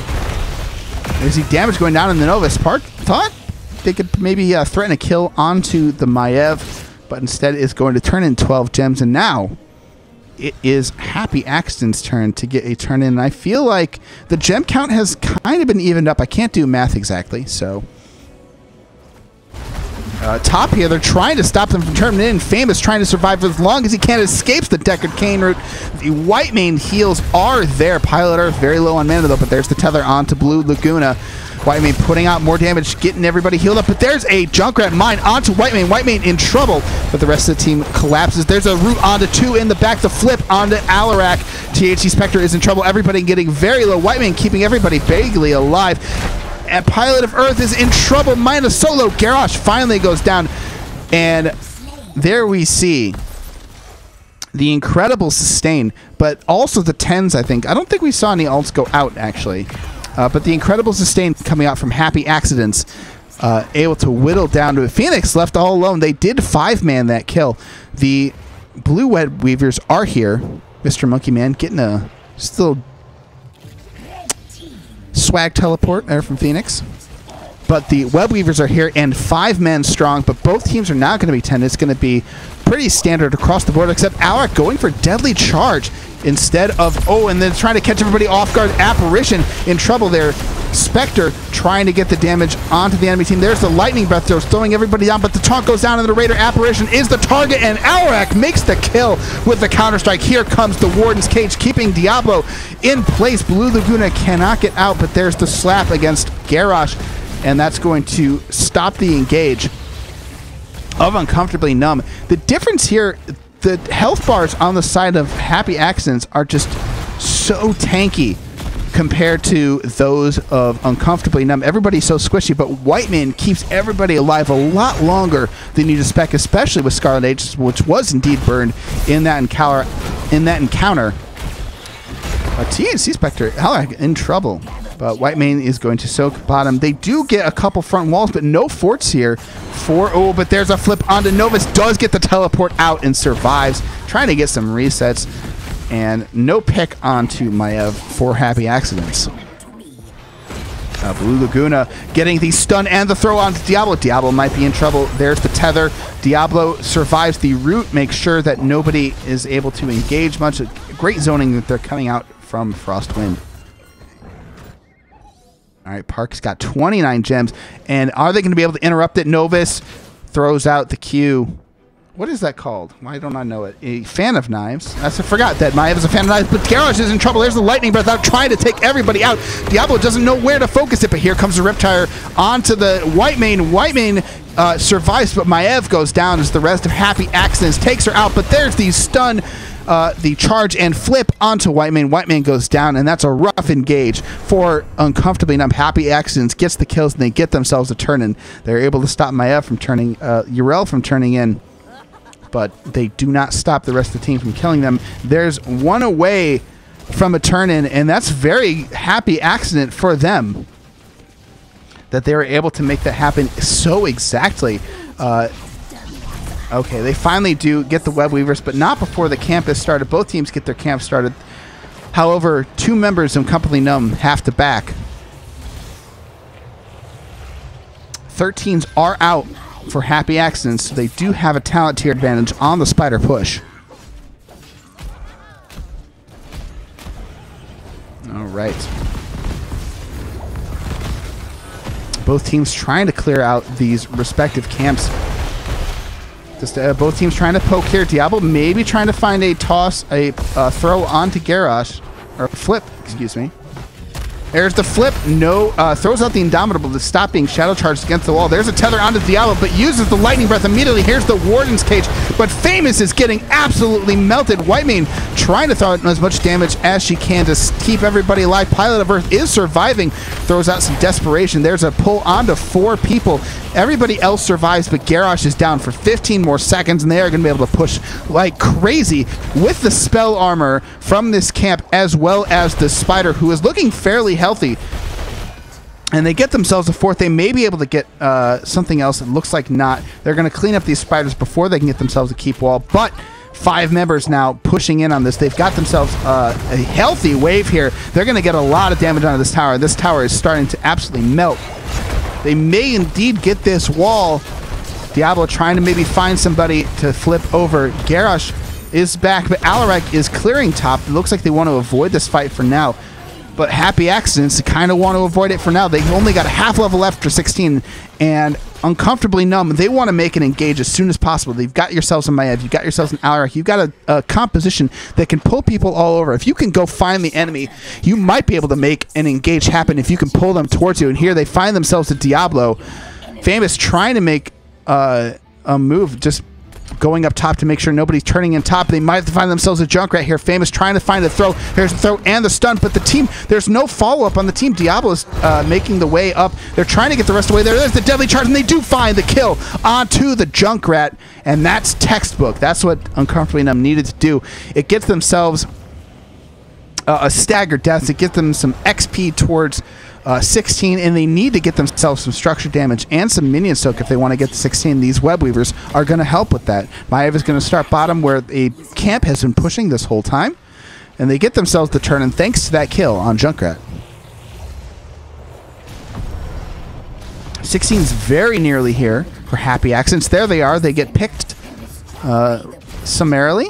There's the damage going down in the Novus. Park thought they could maybe threaten a kill onto the Maiev, but instead is going to turn in 12 gems, and now it is Happy Accident's turn to get a turn in. And I feel like the gem count has kind of been evened up. I can't do math exactly, so... top here, they're trying to stop them from turning in. Famous trying to survive as long as he can, escapes the Deckard Cain route. The white main heals are there. Pilot Earth very low on mana though, but there's the tether onto Blue Laguna. White main putting out more damage, getting everybody healed up, but there's a Junkrat mine onto White main. White main in trouble, but the rest of the team collapses. There's a root onto 2 in the back, the flip onto Alarak. THC Spectre is in trouble. Everybody getting very low. White main keeping everybody vaguely alive. And Pilot of Earth is in trouble. Minus solo. Garrosh finally goes down. And there we see the incredible sustain, but also the 10s, I think. I don't think we saw any ults go out, actually. But the incredible sustain coming out from Happy Accidents, able to whittle down to it. Phoenix left all alone. They did 5-man that kill. The Blue Web Weavers are here. Mr. Monkey Man getting a still swag teleport there from Phoenix. But the Web Weavers are here and 5 men strong, but both teams are not going to be 10. It's going to be pretty standard across the board, except Alaric going for Deadly Charge instead of, and then trying to catch everybody off guard. Apparition in trouble there. Spectre trying to get the damage onto the enemy team. There's the Lightning Breath throws, throwing everybody down, but the taunt goes down and the Raider Apparition is the target, and Alarak makes the kill with the counter-strike. Here comes the Warden's Cage, keeping Diablo in place. Blue Laguna cannot get out, but there's the slap against Garrosh, and that's going to stop the engage of Uncomfortably Numb. The difference here, the health bars on the side of Happy Accidents are just so tanky compared to those of Uncomfortably Numb. Everybody's so squishy, but Whiteman keeps everybody alive a lot longer than you'd expect, especially with Scarlet Age, which was indeed burned in that encounter. THC Spectre, Alaric in trouble, but Whitemane is going to soak bottom. They do get a couple front walls, but no forts here but there's a flip onto Novus, does get the teleport out and survives, trying to get some resets, and no pick onto Maiev for Happy Accidents. Blue Laguna getting the stun and the throw onto Diablo. Diablo might be in trouble. There's the tether. Diablo survives the root, makes sure that nobody is able to engage much. Great zoning that they're coming out from Frostwind. All right, Park's got 29 gems, and are they going to be able to interrupt it? Novus throws out the Q. What is that called? Why don't I know it? A fan of knives. I forgot that Maiev is a fan of knives, but Garrosh is in trouble. There's the lightning breath out, trying to take everybody out. Diablo doesn't know where to focus it, but here comes the Riptire onto the Whitemane. Whitemane survives, but Maiev goes down as the rest of Happy Accidents takes her out, but there's the stun, the charge and flip onto Whitemane. Whitemane goes down, and that's a rough engage for Uncomfortably Numb. Happy Accidents gets the kills, and they get themselves a turn in. They're able to stop Maiev from turning, Yrel from turning in, but they do not stop the rest of the team from killing them. There's one away from a turn-in, and that's very Happy Accident for them that they were able to make that happen so exactly. Okay, they finally do get the Web Weavers, but not before the camp is started. Both teams get their camp started. However, 2 members of Uncomfortably Numb have to back. 13s are out for Happy Accidents, so they do have a talent tier advantage on the Spider push. All right. Both teams trying to clear out these respective camps. Just both teams trying to poke here. Diablo maybe trying to find a toss, a throw onto Garrosh, or flip, excuse me. There's the flip. No, throws out the Indomitable to stop being shadow charged against the wall. There's a tether onto Diablo, but uses the lightning breath immediately. Here's the Warden's Cage, but Famous is getting absolutely melted. Whitemane trying to throw out as much damage as she can to keep everybody alive. Pilot of Earth is surviving. Throws out some desperation. There's a pull onto 4 people. Everybody else survives, but Garrosh is down for 15 more seconds, and they are going to be able to push like crazy with the spell armor from this camp, as well as the Spider, who is looking fairly healthy. And they get themselves a 4th. They may be able to get something else. It looks like not. They're going to clean up these Spiders before they can get themselves a keep wall, but 5 members now pushing in on this. They've got themselves a healthy wave here. They're going to get a lot of damage onto this tower. This tower is starting to absolutely melt. They may indeed get this wall. Diablo trying to maybe find somebody to flip over. Garrosh is back, but Alarak is clearing top. It looks like they want to avoid this fight for now. But Happy Accidents kind of want to avoid it for now. They only got a half level left for 16, and Uncomfortably Numb, they want to make an engage as soon as possible. They've got yourselves a Maiev, you've got yourselves an Alarak, you've got a composition that can pull people all over. If you can go find the enemy, you might be able to make an engage happen if you can pull them towards you. And here they find themselves a Diablo. Famous trying to make a move, just going up top to make sure nobody's turning in top. They might find themselves a Junkrat here. Famous trying to find a throw. There's the throw and the stun, but the team, there's no follow-up on the team. Diablo is making the way up. They're trying to get the rest away. There's the deadly charge, and they do find the kill onto the Junkrat, and that's textbook. That's what Uncomfortably Numb needed to do. It gets themselves a staggered death. It gets them some XP towards 16, and they need to get themselves some structure damage and some minion soak if they want to get to 16. These web weavers are going to help with that. Maiev is going to start bottom where a camp has been pushing this whole time, and they get themselves the turn, and thanks to that kill on Junkrat. 16's very nearly here for Happy Accidents. There they are. They get picked summarily.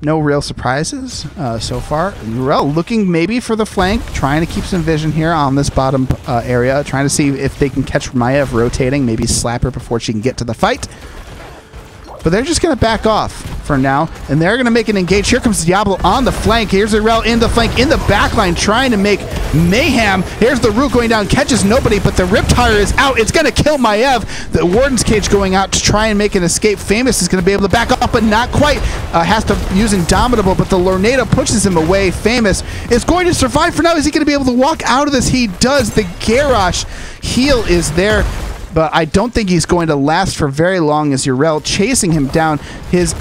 No real surprises so far. Urel looking maybe for the flank, trying to keep some vision here on this bottom area, trying to see if they can catch Maiev rotating, maybe slap her before she can get to the fight. But they're just going to back off for now, and they're going to make an engage. Here comes Diablo on the flank. Here's Urel in the flank, in the back line, trying to make mayhem. Here's the root going down, catches nobody, but the Riptire is out. It's going to kill Maiev. The Warden's Cage going out to try and make an escape. Famous is going to be able to back up, but not quite. Has to use Indomitable, but the Lornado pushes him away. Famous is going to survive for now. Is he going to be able to walk out of this? He does. The Garrosh heal is there, but I don't think he's going to last for very long as Urel chasing him down. His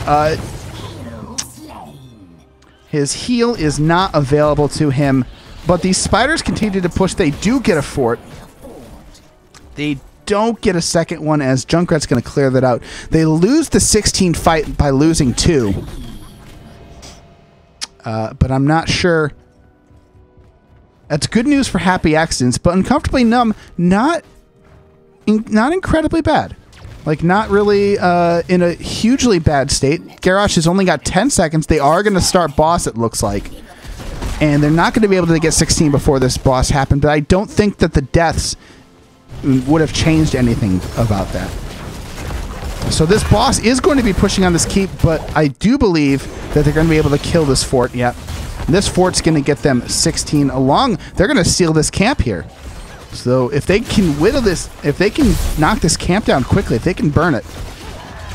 heal is not available to him, but these spiders continue to push. They do get a fort. They don't get a second one as Junkrat's going to clear that out. They lose the 16 fight by losing 2. But I'm not sure. That's good news for Happy Accidents, but Uncomfortably Numb, not incredibly bad. Like, not really in a hugely bad state. Garrosh has only got 10 seconds. They are going to start boss, it looks like. And they're not going to be able to get 16 before this boss happened, but I don't think that the deaths would have changed anything about that. So this boss is going to be pushing on this keep, but I do believe that they're going to be able to kill this fort. Yep. This fort's going to get them 16 along. They're going to seal this camp here. So if they can whittle this, if they can knock this camp down quickly, if they can burn it,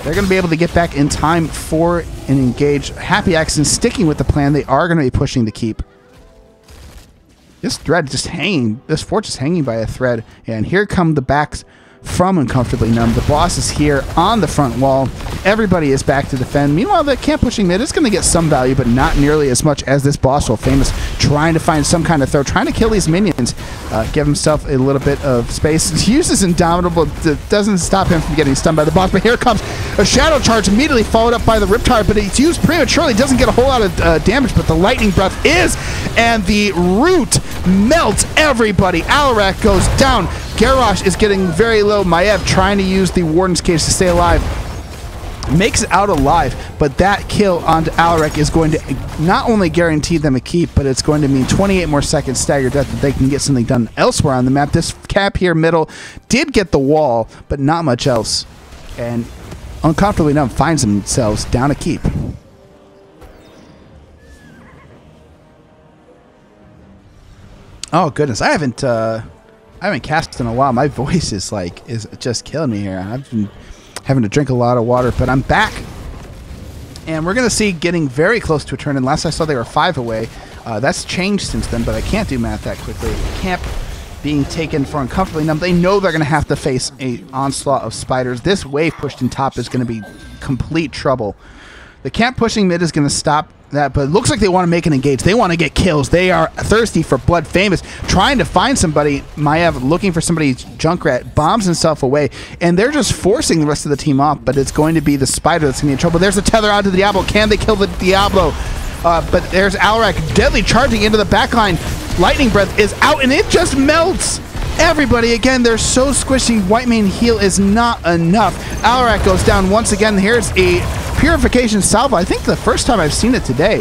they're going to be able to get back in time for an engage. Happy Accidents sticking with the plan. They are going to be pushing the keep. This thread just hanging, this fort just hanging by a thread. And here come the backs from Uncomfortably Numb. The boss is here on the front wall. Everybody is back to defend. Meanwhile, the camp pushing mid is going to get some value, but not nearly as much as this boss will. Famous trying to find some kind of throw, trying to kill these minions, give himself a little bit of space. He uses Indomitable. It doesn't stop him from getting stunned by the boss, but here comes a Shadow Charge immediately followed up by the Riptire, but it's used prematurely. Doesn't get a whole lot of damage, but the Lightning Breath is, and the Root melts everybody. Alarak goes down. Garrosh is getting very low. Maiev trying to use the Warden's Cage to stay alive. Makes it out alive, but that kill onto Alarak is going to not only guarantee them a keep, but it's going to mean 28 more seconds staggered death that they can get something done elsewhere on the map. This cap here middle did get the wall, but not much else. And Uncomfortably Numb finds themselves down a keep. Oh goodness, I haven't cast in a while. My voice is just killing me here. I've been having to drink a lot of water, but I'm back. And we're going to see getting very close to a turn. And last I saw they were 5 away. That's changed since then, but I can't do math that quickly. Camp being taken for Uncomfortably Numb. They know they're going to have to face an onslaught of spiders. This wave pushed in top is going to be complete trouble. The camp pushing mid is going to stop that, but it looks like they want to make an engage. They want to get kills. They are thirsty for blood. Famous trying to find somebody. Maiev looking for somebody. Junkrat bombs himself away, and they're just forcing the rest of the team off, but it's going to be the Spider that's going to be in trouble. There's a tether out to the Diablo. Can they kill the Diablo? But there's Alarak deadly charging into the backline. Lightning Breath is out, and it just melts everybody. Again, they're so squishy. White main heal is not enough. Alarak goes down once again. Here's a Purification Salvo. I think the first time I've seen it today.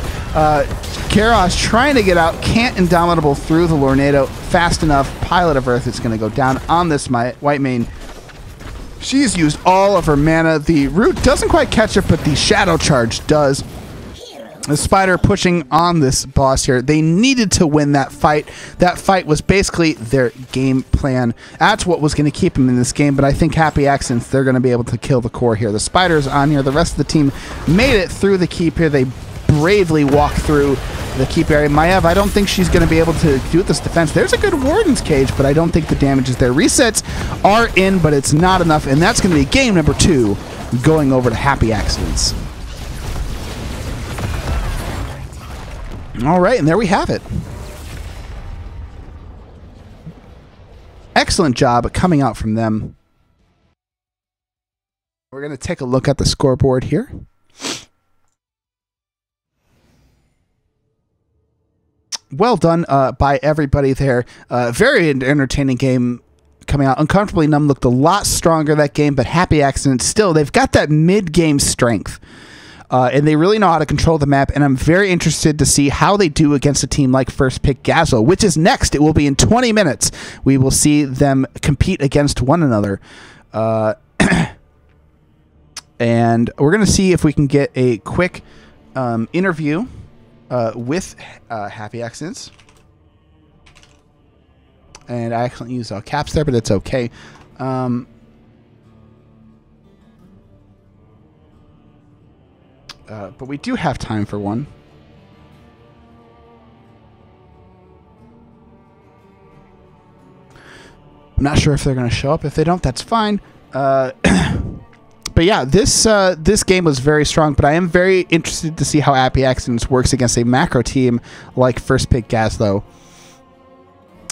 Karos trying to get out. Can't Indomitable through the Lornado fast enough. Pilot of Earth is going to go down on this White main. She's used all of her mana. The Root doesn't quite catch it, but the Shadow Charge does. The Spider pushing on this boss here. They needed to win that fight. That fight was basically their game plan. That's what was going to keep them in this game, but I think Happy Accidents, they're going to be able to kill the core here. The Spider's on here. The rest of the team made it through the keep here. They bravely walked through the keep area. Maiev, I don't think she's going to be able to do this defense. There's a good Warden's Cage, but I don't think the damage is there. Resets are in, but it's not enough, and that's going to be game number 2 going over to Happy Accidents. All right, and there we have it. Excellent job coming out from them. We're going to take a look at the scoreboard here. Well done by everybody there. Very entertaining game coming out. Uncomfortably Numb looked a lot stronger that game, but Happy Accidents still, they've got that mid-game strength. And they really know how to control the map, and I'm very interested to see how they do against a team like First Pick Gazlo, which is next. It will be in 20 minutes. We will see them compete against one another. And we're going to see if we can get a quick interview with Happy Accidents. And I accidentally used all caps there, but it's okay. But we do have time for one. I'm not sure if they're going to show up. If they don't, that's fine. But yeah, this game was very strong, but I am very interested to see how Happy Accidents works against a macro team like First Pick Gazlo.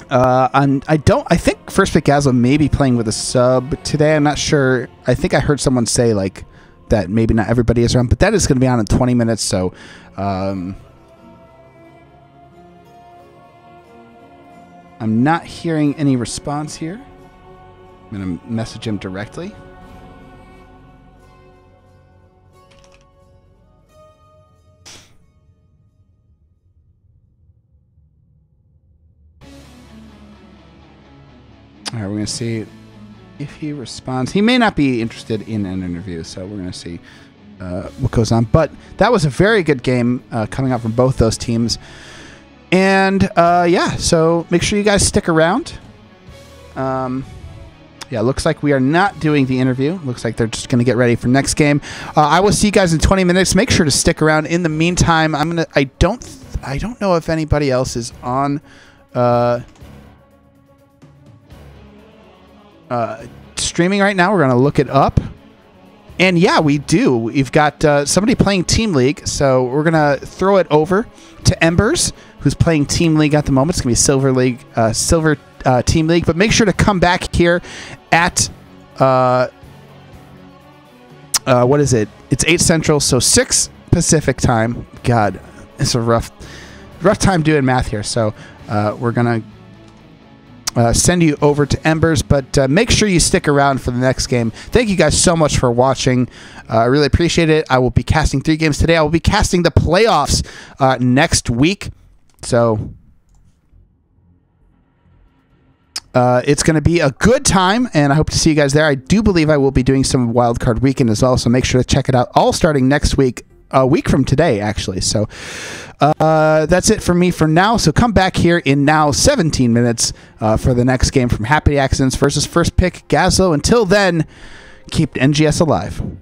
And I think First Pick Gazlo may be playing with a sub today. I'm not sure. I think I heard someone say like that maybe not everybody is around, but that is going to be on in 20 minutes. So, I'm not hearing any response here. I'm going to message him directly. All right, we're going to see if he responds. He may not be interested in an interview, so we're going to see what goes on. But that was a very good game coming out from both those teams. And yeah, so make sure you guys stick around. Yeah, looks like we are not doing the interview. Looks like they're just going to get ready for next game. I will see you guys in 20 minutes. Make sure to stick around. In the meantime, I don't know if anybody else is on streaming right now. We're going to look it up. And yeah, we do. We've got somebody playing Team League. So we're going to throw it over to Embers, who's playing Team League at the moment. It's going to be Silver League, Silver Team League. But make sure to come back here at, what is it? It's 8 Central, so 6 Pacific time. God, it's a rough time doing math here. So we're going to send you over to Embers, but make sure you stick around for the next game. Thank you guys so much for watching. I really appreciate it. I will be casting 3 games today. I will be casting the playoffs next week. So it's going to be a good time, and I hope to see you guys there. I do believe I will be doing some Wildcard Weekend as well, so make sure to check it out. All starting next week. A week from today, actually. So that's it for me for now. So come back here in now 17 minutes for the next game from Happy Accidents versus First Pick Gazlo. Until then, keep NGS alive.